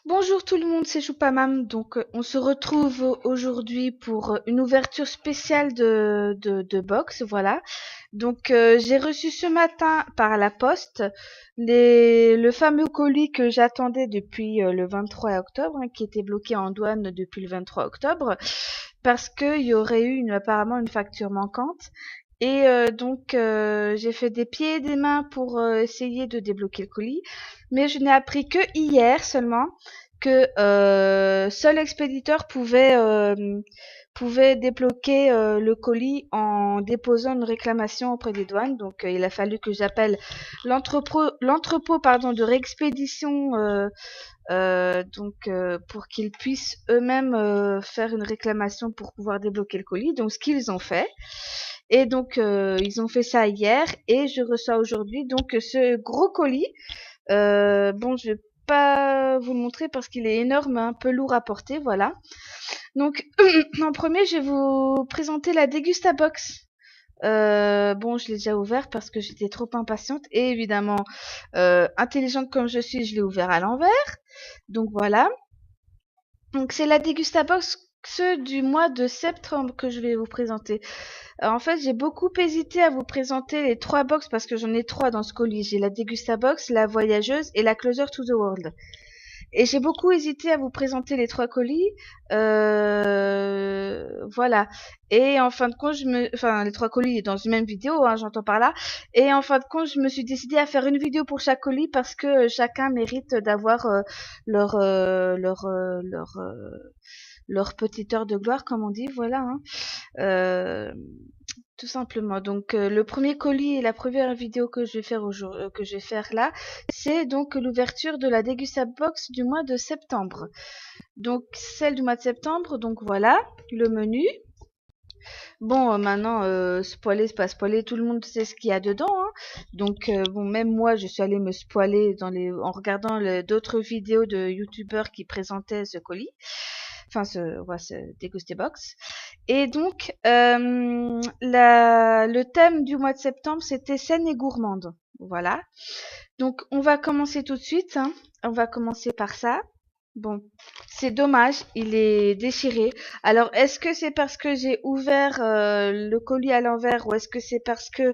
Bonjour tout le monde, c'est Choupamam. Donc, on se retrouve aujourd'hui pour une ouverture spéciale de box. Voilà. Donc, j'ai reçu ce matin par la poste le fameux colis que j'attendais depuis le 23 octobre, qui était bloqué en douane depuis le 23 octobre, parce qu'il y aurait eu apparemment une facture manquante. Et donc, j'ai fait des pieds et des mains pour essayer de débloquer le colis, mais je n'ai appris que hier seulement que seul l'expéditeur pouvait débloquer le colis en déposant une réclamation auprès des douanes. Donc, il a fallu que j'appelle l'entrepôt pardon de réexpédition pour qu'ils puissent eux-mêmes faire une réclamation pour pouvoir débloquer le colis. Donc, ce qu'ils ont fait. Et donc, ils ont fait ça hier et je reçois aujourd'hui donc ce gros colis. Bon, je vais pas vous le montrer parce qu'il est énorme, un peu lourd à porter, voilà. Donc, en premier, je vais vous présenter la Dégustabox. Bon, je l'ai déjà ouvert parce que j'étais trop impatiente et évidemment, intelligente comme je suis, je l'ai ouvert à l'envers. Donc voilà. Donc c'est la Dégustabox du mois de septembre que je vais vous présenter. En fait, j'ai beaucoup hésité à vous présenter les 3 box parce que j'en ai 3 dans ce colis. J'ai la Dégustabox, la Voyageuse et la Closer to the World. Et j'ai beaucoup hésité à vous présenter les 3 colis. Voilà. Et en fin de compte, les 3 colis dans une même vidéo, hein, j'entends par là. Et en fin de compte, je me suis décidée à faire une vidéo pour chaque colis parce que chacun mérite d'avoir leur, euh, leur, euh, leur, euh, leur petite heure de gloire, comme on dit. Voilà. Hein. Euh, Tout simplement. Donc, le premier colis et la première vidéo que je vais faire que je vais faire là, c'est donc l'ouverture de la Dégustabox du mois de septembre. Donc, celle du mois de septembre, donc voilà, le menu. Bon, maintenant, spoiler, c'est pas spoiler, tout le monde sait ce qu'il y a dedans, hein. Donc, bon, même moi, je suis allée me spoiler en regardant d'autres vidéos de youtubeurs qui présentaient ce colis. Enfin, ce Dégustabox. Et donc, le thème du mois de septembre, c'était saine et gourmande. Voilà. Donc, on va commencer tout de suite. Hein. On va commencer par ça. Bon, c'est dommage, il est déchiré. Alors, est-ce que c'est parce que j'ai ouvert le colis à l'envers ou est-ce que c'est parce que,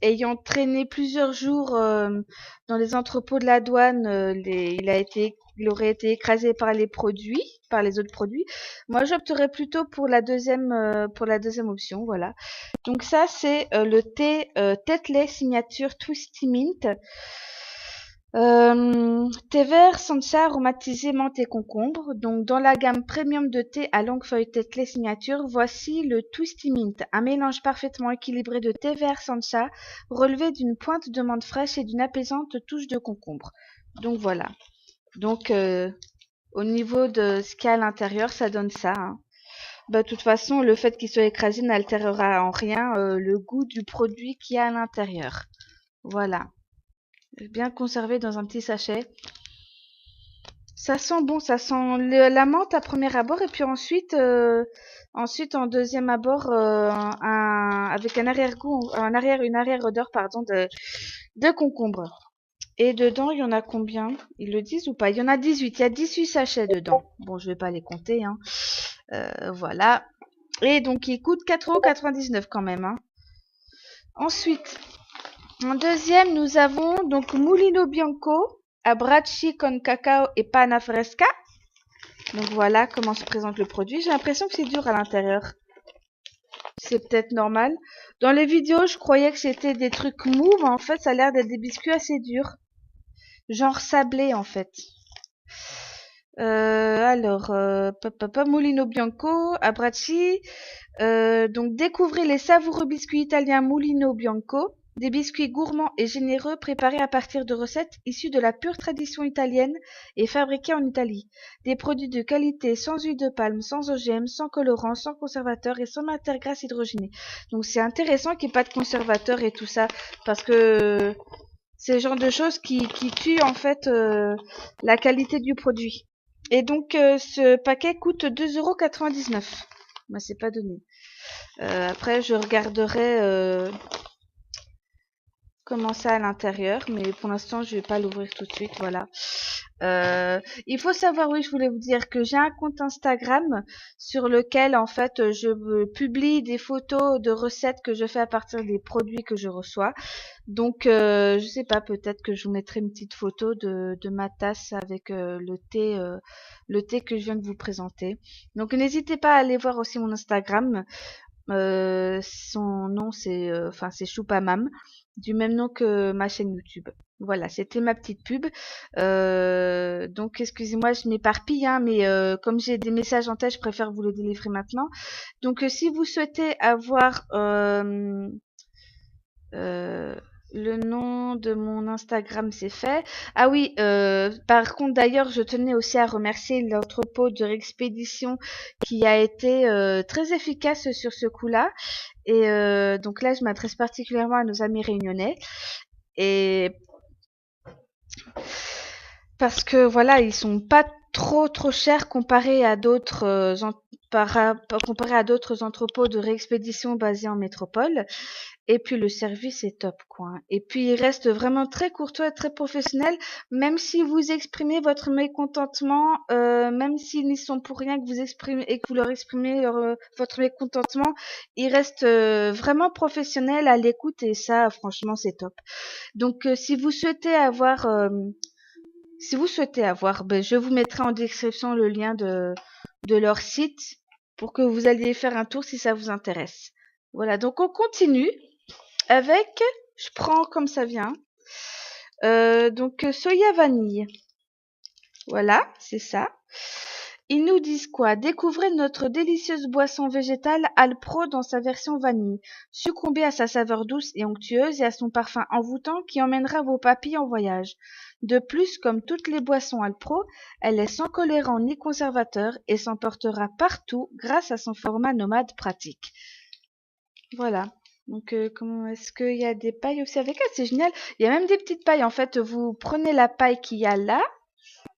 ayant traîné plusieurs jours dans les entrepôts de la douane, il aurait été écrasé par par les autres produits. Moi, j'opterais plutôt pour la deuxième option, voilà. Donc ça, c'est le thé Tetley Signature Twisty Mint. Thé vert Sancha aromatisé menthe et concombre. Donc, dans la gamme premium de thé à longue feuille Tetley Signature, voici le Twisty Mint, un mélange parfaitement équilibré de thé vert Sancha, relevé d'une pointe de menthe fraîche et d'une apaisante touche de concombre. Donc voilà. Donc, au niveau de ce qu'il y a à l'intérieur, ça donne ça. Hein. Bah, de toute façon, le fait qu'il soit écrasé n'altérera en rien le goût du produit qu'il y a à l'intérieur. Voilà. Bien conservé dans un petit sachet. Ça sent bon, ça sent la menthe à premier abord et puis ensuite en deuxième abord avec un arrière-goût, une arrière-odeur pardon de concombre. Et dedans, il y en a combien? Ils le disent ou pas? Il y en a 18. Il y a 18 sachets dedans. Bon, je vais pas les compter. Hein. Voilà. Et donc, il coûte 4,99 € quand même. Hein. Ensuite, en deuxième, nous avons donc Mulino Bianco, Abbracci con cacao et panna fresca. Donc voilà comment se présente le produit. J'ai l'impression que c'est dur à l'intérieur. C'est peut-être normal. Dans les vidéos, je croyais que c'était des trucs mous, mais en fait, ça a l'air d'être des biscuits assez durs. Genre sablé, en fait. Mulino Bianco, Abbracci. Donc, découvrez les savoureux biscuits italiens Mulino Bianco. Des biscuits gourmands et généreux préparés à partir de recettes issues de la pure tradition italienne et fabriqués en Italie. Des produits de qualité sans huile de palme, sans OGM, sans colorant, sans conservateur et sans matière grasse hydrogénée. Donc c'est intéressant qu'il n'y ait pas de conservateur et tout ça parce que c'est le genre de choses qui tuent en fait la qualité du produit. Et donc ce paquet coûte 2,99 €. Bah, c'est pas donné. Après je regarderai comment ça à l'intérieur, mais pour l'instant je vais pas l'ouvrir tout de suite, voilà. Il faut savoir, oui, je voulais vous dire que j'ai un compte Instagram sur lequel, en fait, je publie des photos de recettes que je fais à partir des produits que je reçois. Donc, je sais pas, peut-être que je vous mettrai une petite photo de ma tasse avec le thé que je viens de vous présenter. Donc, n'hésitez pas à aller voir aussi mon Instagram. Son nom, c'est Choupamam, du même nom que ma chaîne YouTube. Voilà, c'était ma petite pub. Donc, excusez-moi, je m'éparpille, hein, mais comme j'ai des messages en tête, je préfère vous les délivrer maintenant. Donc, si vous souhaitez avoir euh, le nom de mon Instagram, c'est fait. Ah oui, par contre, d'ailleurs, je tenais aussi à remercier l'entrepôt de réexpédition qui a été très efficace sur ce coup-là. Et donc là, je m'adresse particulièrement à nos amis réunionnais. Et parce que voilà, ils sont pas trop chers comparés à d'autres comparé à d'autres entrepôts de réexpédition basés en métropole. Et puis le service est top, quoi. Et puis il reste vraiment très courtois et très professionnel, même si vous exprimez votre mécontentement, même s'ils n'y sont pour rien que vous exprimez et que vous leur exprimez votre mécontentement, ils restent vraiment professionnels à l'écoute et ça, franchement, c'est top. Donc si vous souhaitez avoir, ben, je vous mettrai en description le lien de leur site pour que vous alliez faire un tour si ça vous intéresse. Voilà, donc on continue avec, je prends comme ça vient, donc soya vanille. Voilà, c'est ça. Ils nous disent quoi? Découvrez notre délicieuse boisson végétale Alpro dans sa version vanille. Succombez à sa saveur douce et onctueuse et à son parfum envoûtant qui emmènera vos papilles en voyage. De plus, comme toutes les boissons Alpro, elle est sans colorant ni conservateur et s'emportera partout grâce à son format nomade pratique. Voilà. Donc, comment est-ce qu'il y a des pailles aussi avec elle? C'est génial. Il y a même des petites pailles. En fait, vous prenez la paille qu'il y a là.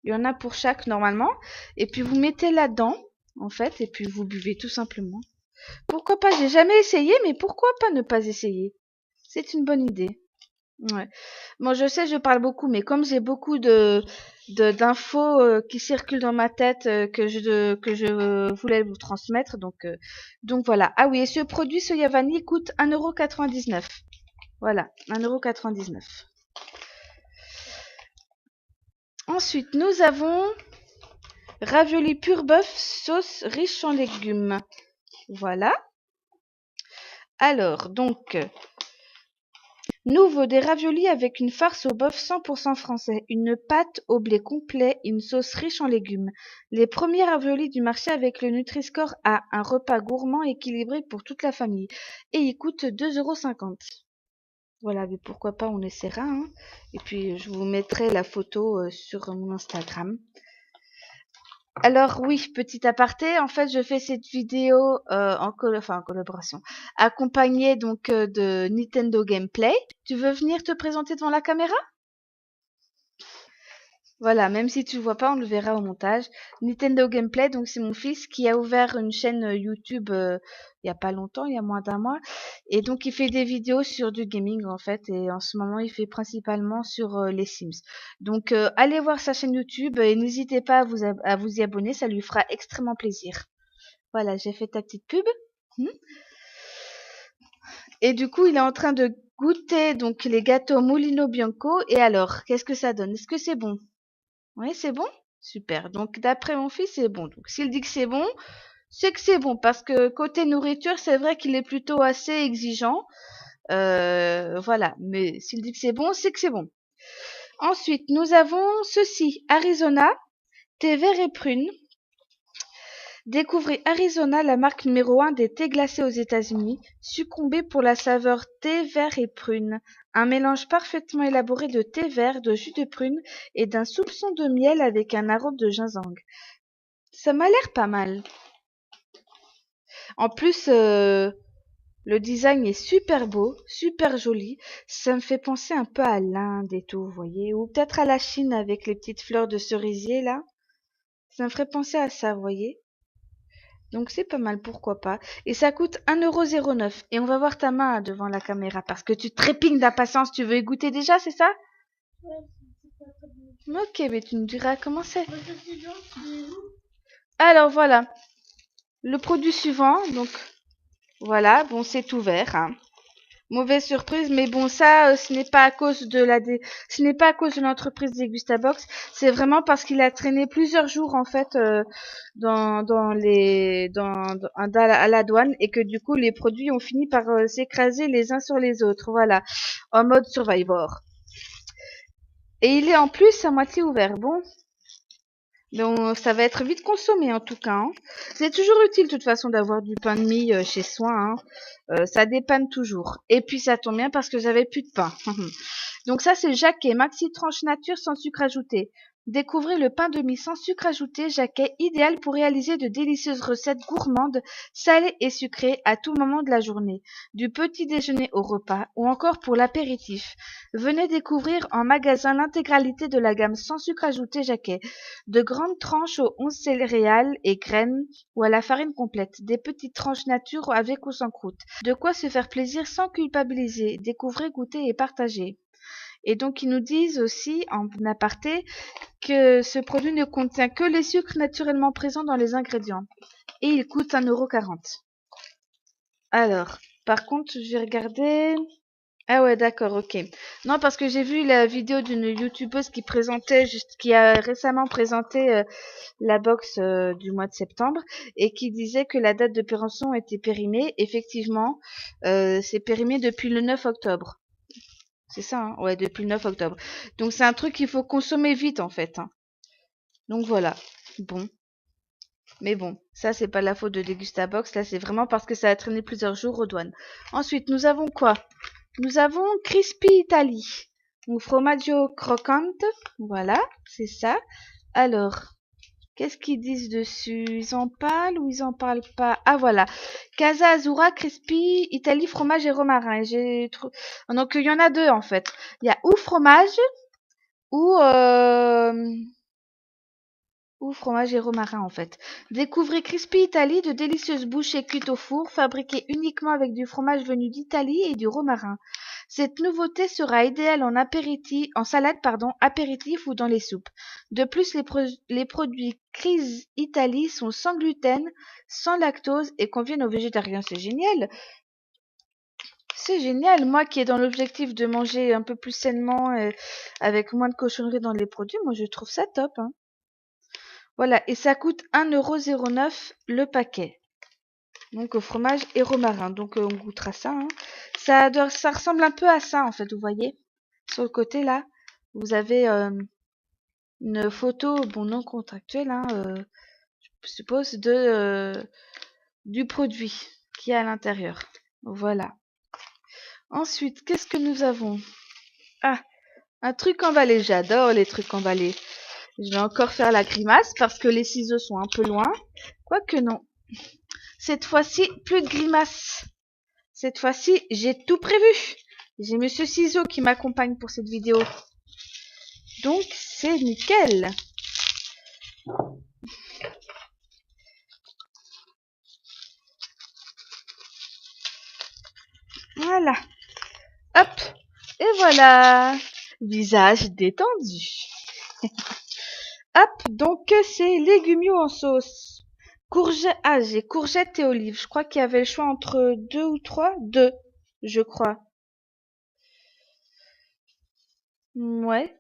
Il y en a pour chaque normalement. Et puis vous mettez là-dedans, en fait, et puis vous buvez tout simplement. Pourquoi pas? J'ai jamais essayé, mais pourquoi pas ne pas essayer? C'est une bonne idée. Ouais. Bon, je sais, je parle beaucoup, mais comme j'ai beaucoup d'infos qui circulent dans ma tête que je voulais vous transmettre, donc voilà. Ah oui, et ce produit Soya Vanille coûte 1,99 €. Voilà, 1,99 €. Ensuite, nous avons ravioli pur bœuf sauce riche en légumes. Voilà. Alors, donc, nouveau des raviolis avec une farce au bœuf 100% français, une pâte au blé complet, une sauce riche en légumes. Les premiers raviolis du marché avec le Nutri-Score A, un repas gourmand équilibré pour toute la famille. Et il coûte 2,50 €. Voilà, mais pourquoi pas, on essaiera, hein. Et puis, je vous mettrai la photo sur mon Instagram. Alors oui, petit aparté, en fait, je fais cette vidéo en collaboration, accompagnée donc de Nintendo Gameplay. Tu veux venir te présenter devant la caméra? Voilà, même si tu le vois pas, on le verra au montage. Nintendo Gameplay, donc c'est mon fils qui a ouvert une chaîne YouTube il y a pas longtemps, il y a moins d'un mois, et donc il fait des vidéos sur du gaming en fait, et en ce moment il fait principalement sur les Sims. Donc allez voir sa chaîne YouTube et n'hésitez pas à vous y abonner, ça lui fera extrêmement plaisir. Voilà, j'ai fait ta petite pub. Hmm. Et du coup, il est en train de goûter donc les gâteaux Mulino Bianco. Et alors, qu'est-ce que ça donne? Est-ce que c'est bon? Oui, c'est bon? Super. Donc, d'après mon fils, c'est bon. Donc, s'il dit que c'est bon. Parce que côté nourriture, c'est vrai qu'il est plutôt assez exigeant. Voilà. Mais s'il dit que c'est que c'est bon. Ensuite, nous avons ceci. Arizona, thé vert et prune. Découvrez Arizona, la marque numéro 1 des thés glacés aux États-Unis. Succombez pour la saveur thé vert et prune. Un mélange parfaitement élaboré de thé vert, de jus de prune et d'un soupçon de miel avec un arôme de ginseng. Ça m'a l'air pas mal. En plus, le design est super beau, super joli. Ça me fait penser un peu à l'Inde et tout, vous voyez. Ou peut-être à la Chine avec les petites fleurs de cerisier là. Ça me ferait penser à ça, vous voyez. Donc c'est pas mal, pourquoi pas. Et ça coûte 1,09 €. Et on va voir ta main devant la caméra parce que tu trépignes d'impatience. Tu veux y goûter déjà, c'est ça? Ok, mais tu me diras comment c'est. Alors voilà, le produit suivant, donc voilà, bon c'est ouvert, hein. Mauvaise surprise, mais bon ça, ce n'est pas à cause de ce n'est pas à cause de l'entreprise Degustabox, c'est vraiment parce qu'il a traîné plusieurs jours en fait à la douane et que du coup les produits ont fini par s'écraser les uns sur les autres, voilà, en mode Survivor. Et il est en plus à moitié ouvert. Bon, donc ça va être vite consommé en tout cas, hein. C'est toujours utile de toute façon d'avoir du pain de mie chez soi, hein. Ça dépanne toujours. Et puis ça tombe bien parce que j'avais plus de pain. Donc ça c'est Jacquet, maxi tranche nature sans sucre ajouté. Découvrez le pain de mie sans sucre ajouté Jacquet, idéal pour réaliser de délicieuses recettes gourmandes, salées et sucrées à tout moment de la journée, du petit déjeuner au repas ou encore pour l'apéritif. Venez découvrir en magasin l'intégralité de la gamme sans sucre ajouté Jacquet, de grandes tranches aux 11 céréales et graines ou à la farine complète, des petites tranches nature avec ou sans croûte. De quoi se faire plaisir sans culpabiliser. Découvrez, goûtez et partagez. Et donc, ils nous disent aussi, en aparté, que ce produit ne contient que les sucres naturellement présents dans les ingrédients. Et il coûte 1,40 €. Alors, par contre, je vais regarder. Ah ouais, d'accord, ok. Non, parce que j'ai vu la vidéo d'une youtubeuse qui a récemment présenté la box du mois de septembre et qui disait que la date de péremption était périmée. Effectivement, c'est périmé depuis le 9 octobre. C'est ça, hein? Ouais, depuis le 9 octobre. Donc c'est un truc qu'il faut consommer vite en fait, hein. Donc voilà. Bon. Mais bon, ça c'est pas la faute de Degustabox, là c'est vraiment parce que ça a traîné plusieurs jours aux douanes. Ensuite, nous avons quoi? Nous avons Crispy Italy. Donc formaggio croccante. Voilà, c'est ça. Alors, qu'est-ce qu'ils disent dessus? Ils en parlent ou ils en parlent pas? Ah voilà. Casa Azzurra, Crispy, Italie, fromage et romarin. Donc il y en a deux en fait. Il y a ou fromage ou fromage et romarin en fait. Découvrez Crispy Italie, de délicieuses bouchées cuites au four, fabriquées uniquement avec du fromage venu d'Italie et du romarin. Cette nouveauté sera idéale en salade apéritif ou dans les soupes. De plus, les produits Cris Italie sont sans gluten, sans lactose et conviennent aux végétariens. C'est génial! C'est génial! Moi qui ai dans l'objectif de manger un peu plus sainement et avec moins de cochonneries dans les produits, moi je trouve ça top, hein. Voilà, et ça coûte 1,09 € le paquet. Donc au fromage et romarin. Donc on goûtera ça, hein. Ça ressemble un peu à ça en fait, vous voyez. Sur le côté là, vous avez une photo, bon non contractuelle, hein, je suppose, du produit qui est à l'intérieur. Voilà. Ensuite, qu'est-ce que nous avons? Ah, un truc emballé. J'adore les trucs emballés. Je vais encore faire la grimace parce que les ciseaux sont un peu loin. Quoique non. Cette fois-ci, plus de grimace. Cette fois-ci, j'ai tout prévu. J'ai Monsieur Ciseaux qui m'accompagne pour cette vidéo. Donc, c'est nickel. Voilà. Hop. Et voilà. Visage détendu. Hop. Donc, c'est légumiaux en sauce. J'ai courgettes et olives. Je crois qu'il y avait le choix entre deux ou trois. Deux, je crois. Ouais.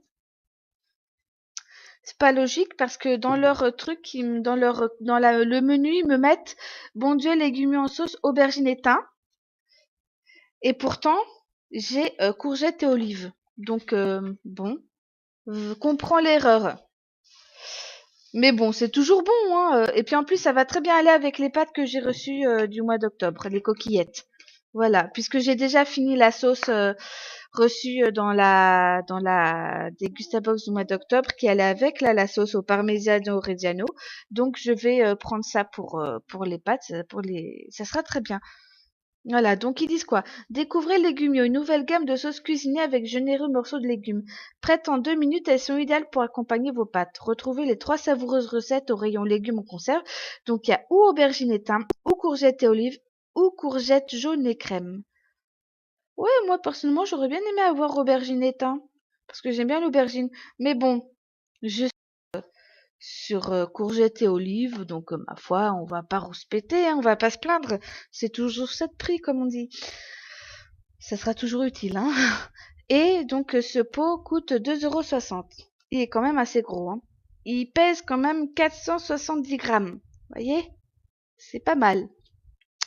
C'est pas logique parce que dans leur truc, le menu, ils me mettent bon Dieu, légumes en sauce, aubergine et thym. Et pourtant, j'ai courgettes et olives. Donc, bon, je comprends l'erreur. Mais bon, c'est toujours bon, hein. Et puis en plus, ça va très bien aller avec les pâtes que j'ai reçues du mois d'octobre, les coquillettes. Voilà, puisque j'ai déjà fini la sauce reçue dans la Degustabox du mois d'octobre qui allait avec là la sauce au parmigiano reggiano. Donc je vais prendre ça pour les pâtes, ça sera très bien. Voilà, donc ils disent quoi? Découvrez Légumieux, une nouvelle gamme de sauces cuisinées avec généreux morceaux de légumes. Prêtes en 2 minutes, elles sont idéales pour accompagner vos pâtes. Retrouvez les 3 savoureuses recettes au rayon légumes en conserve. Donc il y a ou aubergine et thym, ou courgettes et olives, ou courgettes jaunes et crème. Ouais, moi personnellement, j'aurais bien aimé avoir aubergine et thym, parce que j'aime bien l'aubergine. Mais bon, juste sur courgettes et olives. Donc, ma foi, on va pas rouspéter, hein, on va pas se plaindre. C'est toujours ça de prix, comme on dit. Ça sera toujours utile, hein. Et donc, ce pot coûte 2,60 €. Il est quand même assez gros, hein. Il pèse quand même 470 grammes. Vous voyez? C'est pas mal.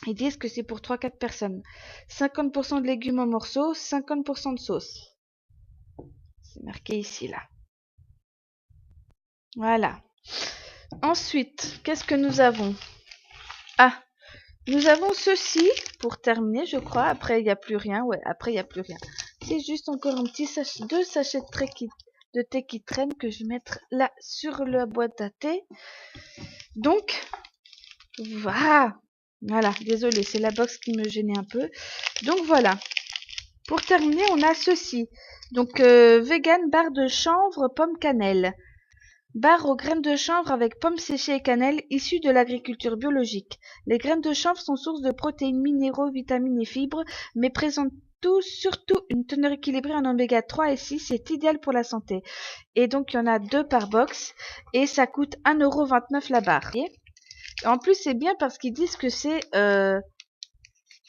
Ils disent que c'est pour 3-4 personnes. 50% de légumes en morceaux, 50% de sauce. C'est marqué ici, là. Voilà. Ensuite, qu'est-ce que nous avons? Ah, nous avons ceci pour terminer, je crois. Après, il n'y a plus rien. Ouais, après, il n'y a plus rien. C'est juste encore un petit sachet, 2 sachets de thé qui traînent que je vais mettre là sur la boîte à thé. Donc, voilà. Voilà, désolé, c'est la box qui me gênait un peu. Donc, voilà. Pour terminer, on a ceci. Donc, vegan barre de chanvre, pomme cannelle. Barre aux graines de chanvre avec pommes séchées et cannelle issues de l'agriculture biologique. Les graines de chanvre sont source de protéines, minéraux, vitamines et fibres, mais présentent surtout une teneur équilibrée en oméga 3 et 6. C'est idéal pour la santé. Et donc, il y en a 2 par box et ça coûte 1,29 € la barre. Et en plus, c'est bien parce qu'ils disent que c'est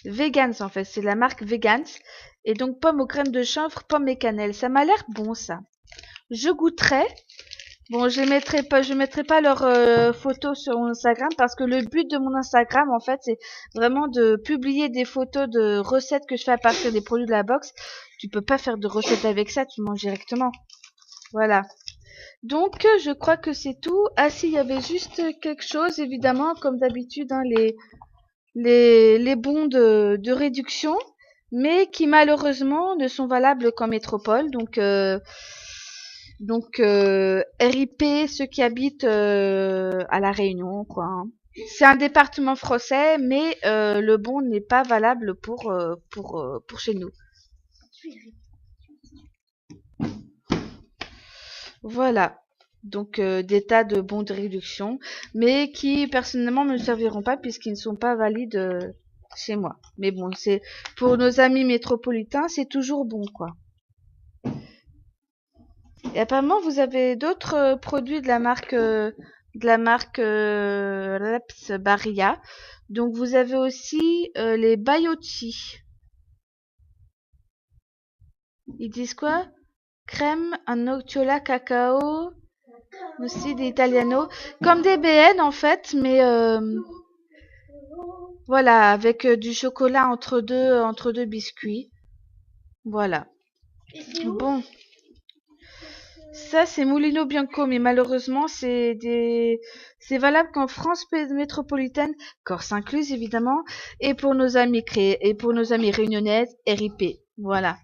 Vegans en fait. C'est la marque Vegans. Et donc, pommes aux graines de chanvre, pommes et cannelle. Ça m'a l'air bon, ça. Je goûterai. Bon, je mettrai pas leurs photos sur mon Instagram parce que le but de mon Instagram, en fait, c'est vraiment de publier des photos de recettes que je fais à partir des produits de la box. Tu peux pas faire de recettes avec ça, tu manges directement. Voilà. Donc, je crois que c'est tout. Ah si, il y avait juste quelque chose, évidemment, comme d'habitude, hein, les bons de réduction, mais qui malheureusement ne sont valables qu'en métropole. Donc, RIP, ceux qui habitent à La Réunion, quoi, hein. C'est un département français, mais le bon n'est pas valable pour chez nous. Voilà. Donc, des tas de bons de réduction, mais qui personnellement ne me serviront pas puisqu'ils ne sont pas valides chez moi. Mais bon, c'est pour nos amis métropolitains, c'est toujours bon, quoi. Et apparemment, vous avez d'autres produits de la marque Reps Barilla. Donc, vous avez aussi les Baiocchi. Ils disent quoi? Crème, un nocciolo cacao, aussi des italiano. Comme des BN, en fait, mais voilà, avec du chocolat entre deux biscuits. Voilà. Bon. Ça, c'est Mulino Bianco, mais malheureusement, c'est valable qu'en France métropolitaine, Corse incluse évidemment, et pour nos amis et pour nos amis réunionnaises, RIP. Voilà.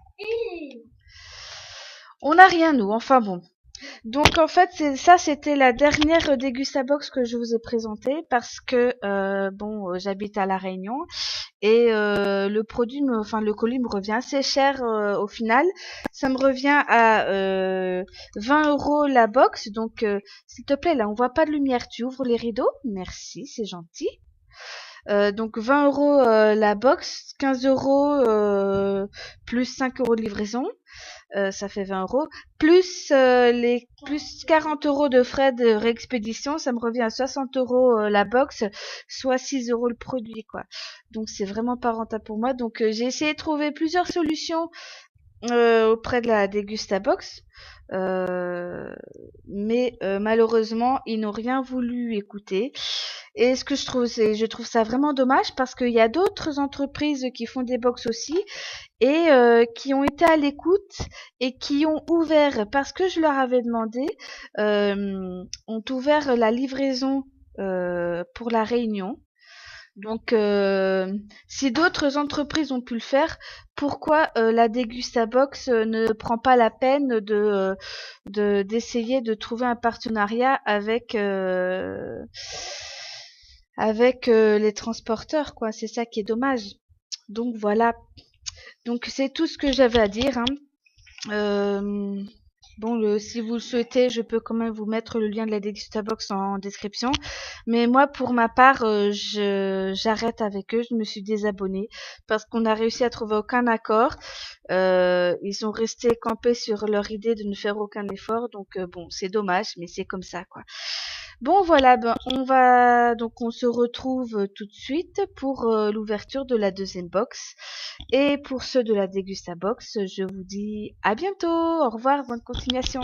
On n'a rien, nous, enfin bon. Donc en fait, c'était la dernière Dégustabox que je vous ai présentée parce que j'habite à La Réunion et le colis me revient assez cher au final. Ça me revient à 20 € la box. Donc s'il te plaît, là on voit pas de lumière, tu ouvres les rideaux. Merci, c'est gentil. Donc 20 € la box, 15 € plus 5 € de livraison. Ça fait 20 €, plus les plus 40 € de frais de réexpédition, ça me revient à 60 € la box, soit 6 € le produit, quoi. Donc c'est vraiment pas rentable pour moi. Donc j'ai essayé de trouver plusieurs solutions auprès de la Dégustabox, mais malheureusement ils n'ont rien voulu écouter. Et ce que je trouve ça vraiment dommage parce qu'il y a d'autres entreprises qui font des box aussi et qui ont été à l'écoute et qui ont ouvert, parce que je leur avais demandé, ont ouvert la livraison pour la Réunion. Donc, si d'autres entreprises ont pu le faire, pourquoi la Dégustabox ne prend pas la peine d'essayer de trouver un partenariat avec les transporteurs, quoi. C'est ça qui est dommage. Donc voilà. Donc c'est tout ce que j'avais à dire, hein. Bon, si vous le souhaitez, je peux quand même vous mettre le lien de la Degustabox en description. Mais moi, pour ma part, j'arrête avec eux. Je me suis désabonnée parce qu'on n'a réussi à trouver aucun accord. Ils sont restés campés sur leur idée de ne faire aucun effort. Donc bon, c'est dommage, mais c'est comme ça, quoi. Bon, voilà, ben, on se retrouve tout de suite pour l'ouverture de la deuxième box. Et pour ceux de la Degustabox, je vous dis à bientôt. Au revoir, bonne continuation.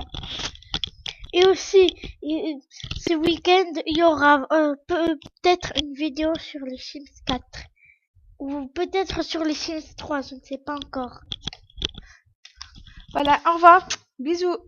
Et aussi, ce week-end, il y aura peut-être une vidéo sur les Sims 4. Ou peut-être sur les Sims 3, je ne sais pas encore. Voilà, au revoir. Bisous.